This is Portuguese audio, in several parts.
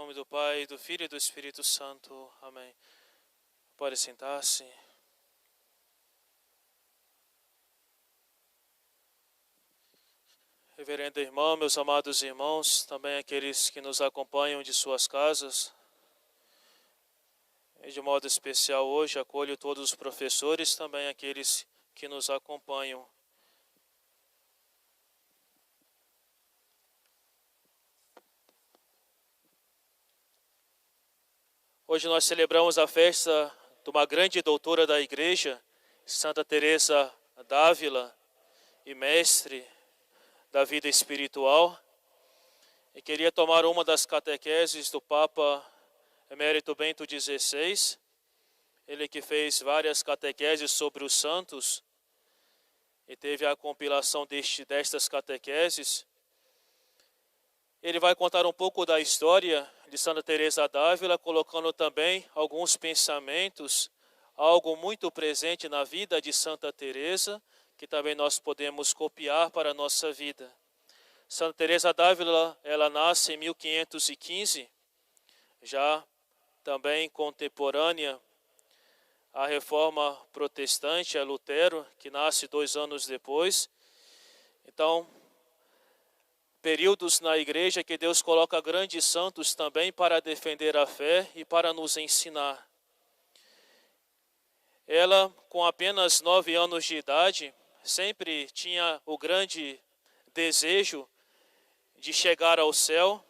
nome do Pai, do Filho e do Espírito Santo. Amém. Pode sentar-se. Reverendo irmão, meus amados irmãos, também aqueles que nos acompanham de suas casas. E de modo especial hoje acolho todos os professores, também aqueles que nos acompanham. Hoje nós celebramos a festa de uma grande doutora da Igreja, Santa Teresa d'Ávila, e mestre da vida espiritual. E queria tomar uma das catequeses do Papa Emérito Bento XVI, ele que fez várias catequeses sobre os santos, e teve a compilação destas catequeses. Ele vai contar um pouco da história de Santa Teresa d'Ávila, colocando também alguns pensamentos, algo muito presente na vida de Santa Teresa, que também nós podemos copiar para a nossa vida. Santa Teresa d'Ávila, ela nasce em 1515, já também contemporânea à Reforma Protestante, a Lutero, que nasce 2 anos depois. Então, períodos na igreja que Deus coloca grandes santos também para defender a fé e para nos ensinar. Ela, com apenas 9 anos de idade, sempre tinha o grande desejo de chegar ao céu.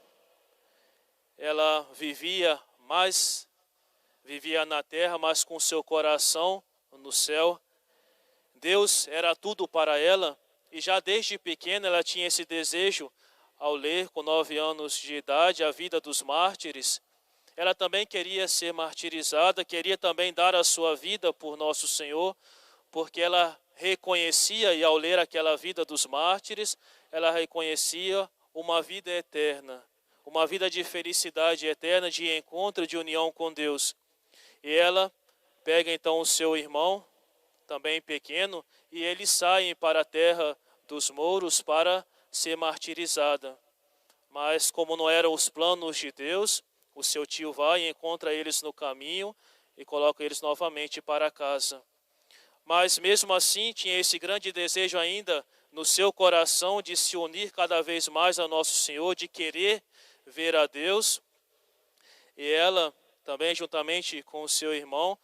Ela vivia na terra, mas com seu coração no céu. Deus era tudo para ela, e já desde pequena ela tinha esse desejo. Ao ler, com 9 anos de idade, a vida dos mártires, ela também queria ser martirizada, queria também dar a sua vida por nosso Senhor, porque ela reconhecia, e ao ler aquela vida dos mártires, ela reconhecia uma vida eterna, uma vida de felicidade eterna, de encontro, de união com Deus. E ela pega então o seu irmão, também pequeno, e eles saem para a terra dos mouros para ser martirizada. Mas como não eram os planos de Deus, o seu tio vai e encontra eles no caminho e coloca eles novamente para casa. Mas mesmo assim tinha esse grande desejo ainda no seu coração de se unir cada vez mais a nosso Senhor, de querer ver a Deus. E ela também, juntamente com o seu irmão,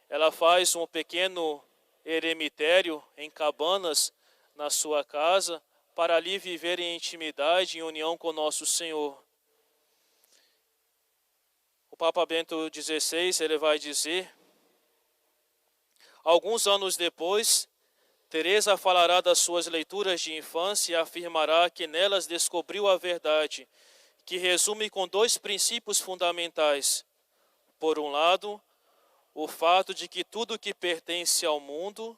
ela faz um pequeno eremitério em cabanas na sua casa, para ali viver em intimidade, em união com nosso Senhor. O Papa Bento XVI, ele vai dizer: alguns anos depois, Teresa falará das suas leituras de infância e afirmará que nelas descobriu a verdade, que resume com 2 princípios fundamentais. Por um lado, o fato de que tudo que pertence ao mundo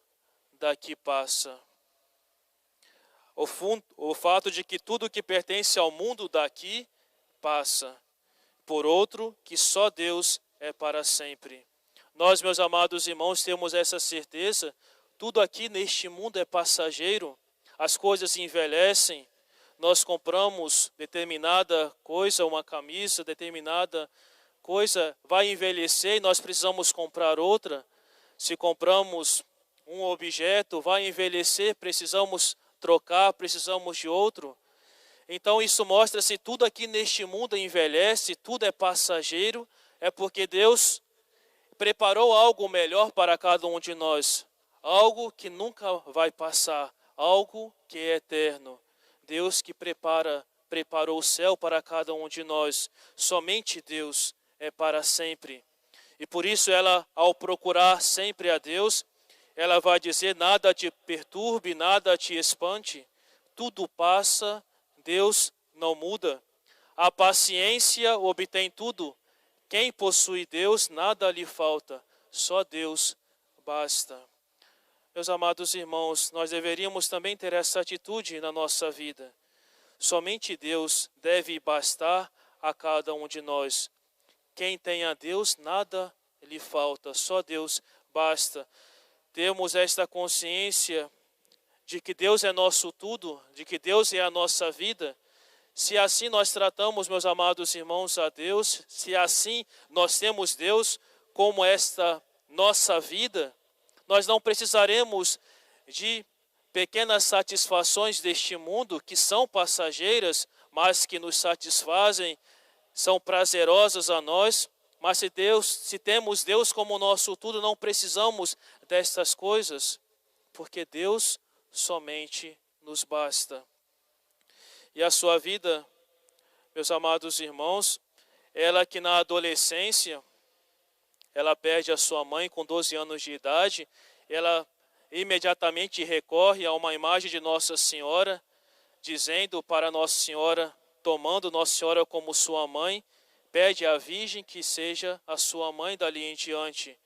daqui passa. O fato de que tudo que pertence ao mundo daqui passa. Por outro, que só Deus é para sempre. Nós, meus amados irmãos, temos essa certeza. Tudo aqui neste mundo é passageiro. As coisas envelhecem. Nós compramos determinada coisa, uma camisa, determinada coisa vai envelhecer e nós precisamos comprar outra. Se compramos um objeto, vai envelhecer, precisamos trocar, precisamos de outro. Então isso mostra, se tudo aqui neste mundo envelhece, tudo é passageiro, é porque Deus preparou algo melhor para cada um de nós, algo que nunca vai passar, algo que é eterno. Deus que preparou o céu para cada um de nós. Somente Deus é para sempre. E por isso ela, ao procurar sempre a Deus, ela vai dizer: nada te perturbe, nada te espante, tudo passa, Deus não muda. A paciência obtém tudo. Quem possui Deus, nada lhe falta, só Deus basta. Meus amados irmãos, nós deveríamos também ter essa atitude na nossa vida. Somente Deus deve bastar a cada um de nós. Quem tem a Deus, nada lhe falta, só Deus basta. Temos esta consciência de que Deus é nosso tudo, de que Deus é a nossa vida, Se assim nós tratamos, meus amados irmãos, a Deus, se assim nós temos Deus como esta nossa vida, nós não precisaremos de pequenas satisfações deste mundo que são passageiras, mas que nos satisfazem, são prazerosas a nós. Mas se temos Deus como nosso tudo, não precisamos destas coisas, porque Deus somente nos basta. E a sua vida, meus amados irmãos, ela que na adolescência, ela perde a sua mãe com 12 anos de idade, ela imediatamente recorre a uma imagem de Nossa Senhora, dizendo para Nossa Senhora, tomando Nossa Senhora como sua mãe, pede à Virgem que seja a sua mãe dali em diante.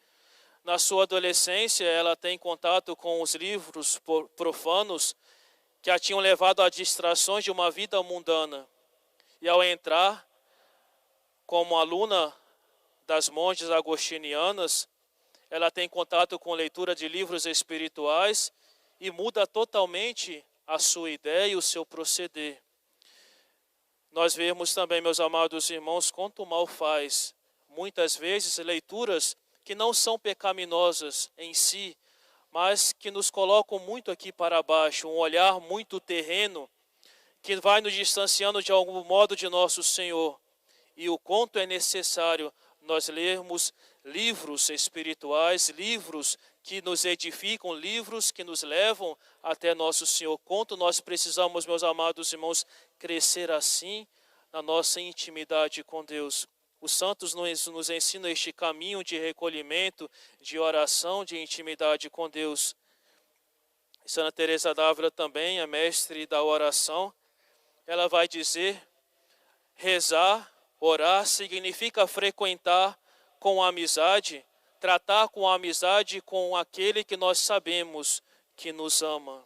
Na sua adolescência, ela tem contato com os livros profanos que a tinham levado a distrações de uma vida mundana. E ao entrar como aluna das monjas agostinianas, ela tem contato com leitura de livros espirituais e muda totalmente a sua ideia e o seu proceder. Nós vemos também, meus amados irmãos, quanto mal faz, muitas vezes, leituras que não são pecaminosas em si, mas que nos colocam muito aqui para baixo, um olhar muito terreno, que vai nos distanciando de algum modo de nosso Senhor. E o quanto é necessário nós lermos livros espirituais, livros que nos edificam, livros que nos levam até nosso Senhor. Quanto nós precisamos, meus amados irmãos, crescer assim na nossa intimidade com Deus. Os santos nos ensinam este caminho de recolhimento, de oração, de intimidade com Deus. Santa Teresa d'Ávila também, a mestre da oração, ela vai dizer, rezar, orar, significa frequentar com amizade, tratar com amizade com aquele que nós sabemos que nos ama.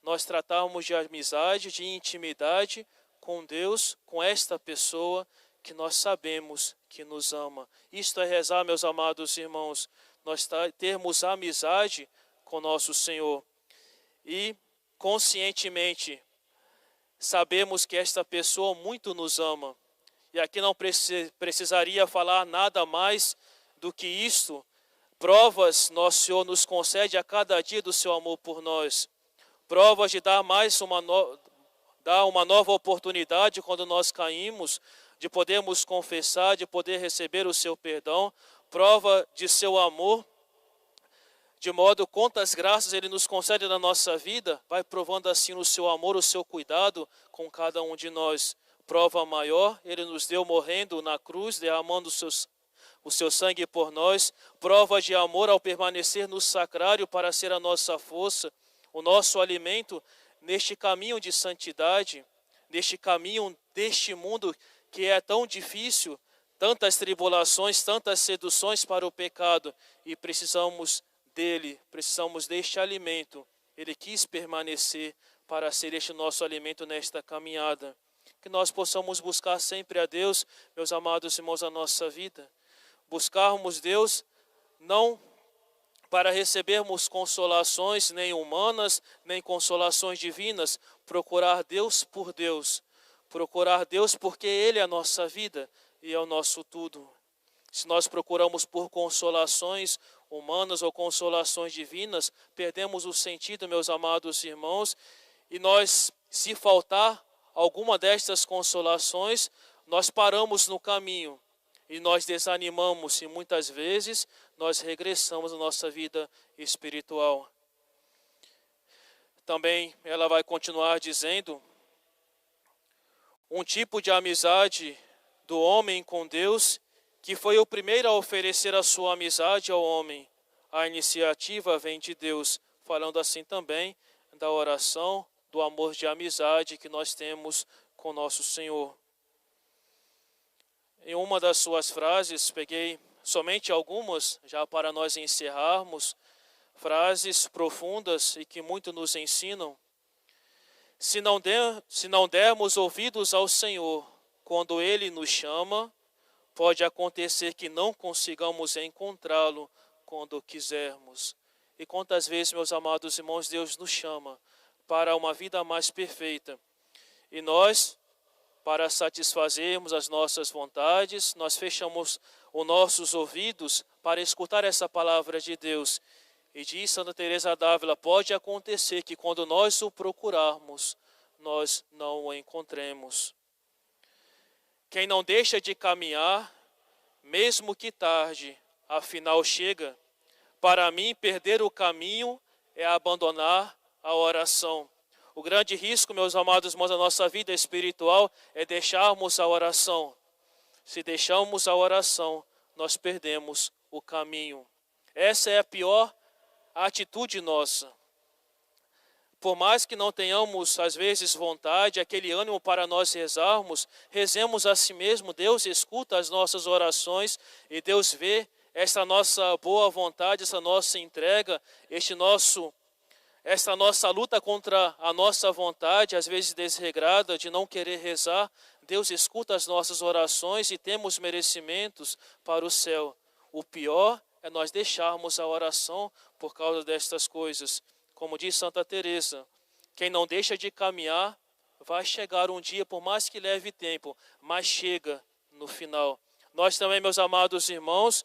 Nós tratarmos de amizade, de intimidade com Deus, com esta pessoa que nós sabemos que nos ama. Isto é rezar, meus amados irmãos, nós termos amizade com nosso Senhor. E conscientemente sabemos que esta pessoa muito nos ama. E aqui não precisaria falar nada mais do que isto. Provas nosso Senhor nos concede a cada dia do seu amor por nós. Provas de dar uma nova oportunidade quando nós caímos, de podermos confessar, de poder receber o seu perdão. Prova de seu amor, de modo quantas graças Ele nos concede na nossa vida, vai provando assim o seu amor, o seu cuidado com cada um de nós. Prova maior, Ele nos deu morrendo na cruz, derramando o seu sangue por nós. Prova de amor ao permanecer no sacrário para ser a nossa força, o nosso alimento neste caminho de santidade, neste caminho deste mundo que é tão difícil, tantas tribulações, tantas seduções para o pecado, e precisamos dele, precisamos deste alimento. Ele quis permanecer para ser este nosso alimento nesta caminhada. Que nós possamos buscar sempre a Deus, meus amados irmãos, a nossa vida. Buscarmos Deus não para recebermos consolações nem humanas, nem consolações divinas. Procurar Deus por Deus. Procurar Deus porque Ele é a nossa vida e é o nosso tudo. Se nós procuramos por consolações humanas ou consolações divinas, perdemos o sentido, meus amados irmãos, e nós, se faltar alguma destas consolações, nós paramos no caminho e nós desanimamos, e muitas vezes nós regressamos na nossa vida espiritual. Também ela vai continuar dizendo, um tipo de amizade do homem com Deus, que foi o primeiro a oferecer a sua amizade ao homem. A iniciativa vem de Deus, falando assim também da oração, do amor de amizade que nós temos com nosso Senhor. Em uma das suas frases, peguei somente algumas, já para nós encerrarmos, frases profundas e que muito nos ensinam. Se não dermos ouvidos ao Senhor quando Ele nos chama, pode acontecer que não consigamos encontrá-lo quando quisermos. E quantas vezes, meus amados irmãos, Deus nos chama para uma vida mais perfeita. E nós, para satisfazermos as nossas vontades, nós fechamos os nossos ouvidos para escutar essa palavra de Deus. E diz Santa Teresa d'Ávila, pode acontecer que quando nós o procurarmos, nós não o encontremos. Quem não deixa de caminhar, mesmo que tarde, afinal chega. Para mim, perder o caminho é abandonar a oração. O grande risco, meus amados irmãos, da nossa vida espiritual é deixarmos a oração. Se deixarmos a oração, nós perdemos o caminho. Essa é a pior atitude nossa. Por mais que não tenhamos, às vezes, vontade, aquele ânimo para nós rezarmos, rezemos a si mesmo. Deus escuta as nossas orações e Deus vê essa nossa boa vontade, essa nossa entrega, esta nossa luta contra a nossa vontade, às vezes desregrada, de não querer rezar. Deus escuta as nossas orações e temos merecimentos para o céu. O pior é nós deixarmos a oração por causa destas coisas. Como diz Santa Teresa, quem não deixa de caminhar vai chegar um dia, por mais que leve tempo, mas chega no final. Nós também, meus amados irmãos,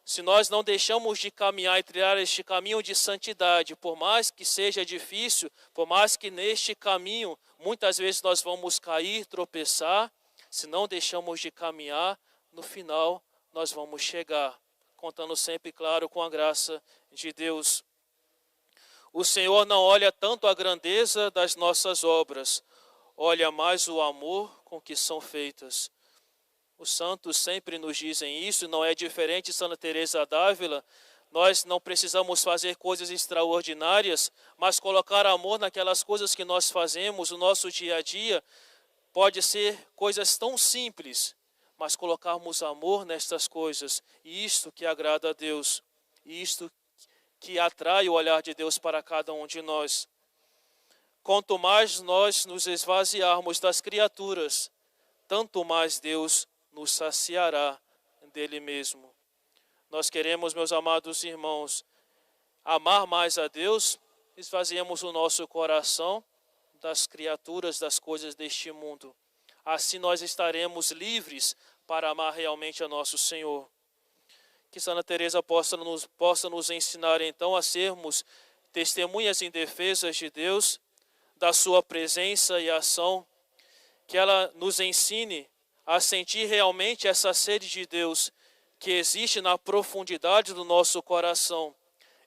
se nós não deixamos de caminhar e trilhar este caminho de santidade, por mais que seja difícil, por mais que neste caminho muitas vezes nós vamos cair, tropeçar, se não deixamos de caminhar, no final nós vamos chegar, contando sempre, claro, com a graça de Deus. O Senhor não olha tanto a grandeza das nossas obras, olha mais o amor com que são feitas. Os santos sempre nos dizem isso, não é diferente de Santa Teresa d'Ávila. Nós não precisamos fazer coisas extraordinárias, mas colocar amor naquelas coisas que nós fazemos, o nosso dia a dia. Pode ser coisas tão simples, mas colocarmos amor nestas coisas, e isto que agrada a Deus, e isto que atrai o olhar de Deus para cada um de nós. Quanto mais nós nos esvaziarmos das criaturas, tanto mais Deus nos saciará dele mesmo. Nós queremos, meus amados irmãos, amar mais a Deus, esvaziemos o nosso coração das criaturas, das coisas deste mundo. Assim nós estaremos livres para amar realmente a nosso Senhor. Que Santa Teresa possa nos ensinar então a sermos testemunhas indefesas de Deus, da sua presença e ação, que ela nos ensine a sentir realmente essa sede de Deus que existe na profundidade do nosso coração.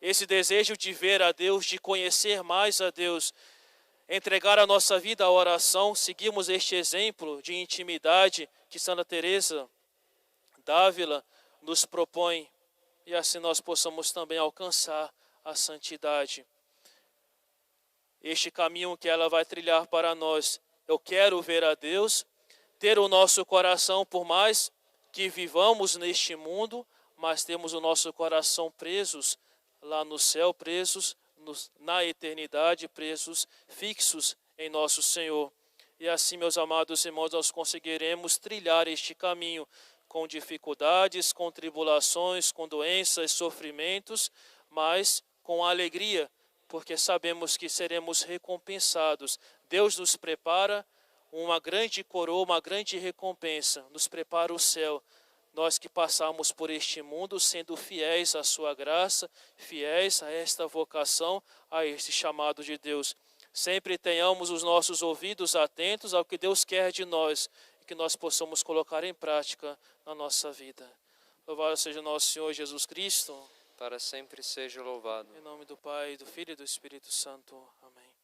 Esse desejo de ver a Deus, de conhecer mais a Deus, entregar a nossa vida à oração, seguimos este exemplo de intimidade que Santa Teresa d'Ávila nos propõe, e assim nós possamos também alcançar a santidade. Este caminho que ela vai trilhar para nós, eu quero ver a Deus, ter o nosso coração, por mais que vivamos neste mundo, mas temos o nosso coração presos lá no céu, presos na eternidade, presos, fixos em nosso Senhor. E assim, meus amados irmãos, nós conseguiremos trilhar este caminho com dificuldades, com tribulações, com doenças, sofrimentos, mas com alegria, porque sabemos que seremos recompensados. Deus nos prepara uma grande coroa, uma grande recompensa, nos prepara o céu. Nós que passamos por este mundo sendo fiéis à sua graça, fiéis a esta vocação, a este chamado de Deus. Sempre tenhamos os nossos ouvidos atentos ao que Deus quer de nós e que nós possamos colocar em prática na nossa vida. Louvado seja nosso Senhor Jesus Cristo. Para sempre seja louvado. Em nome do Pai, do Filho e do Espírito Santo. Amém.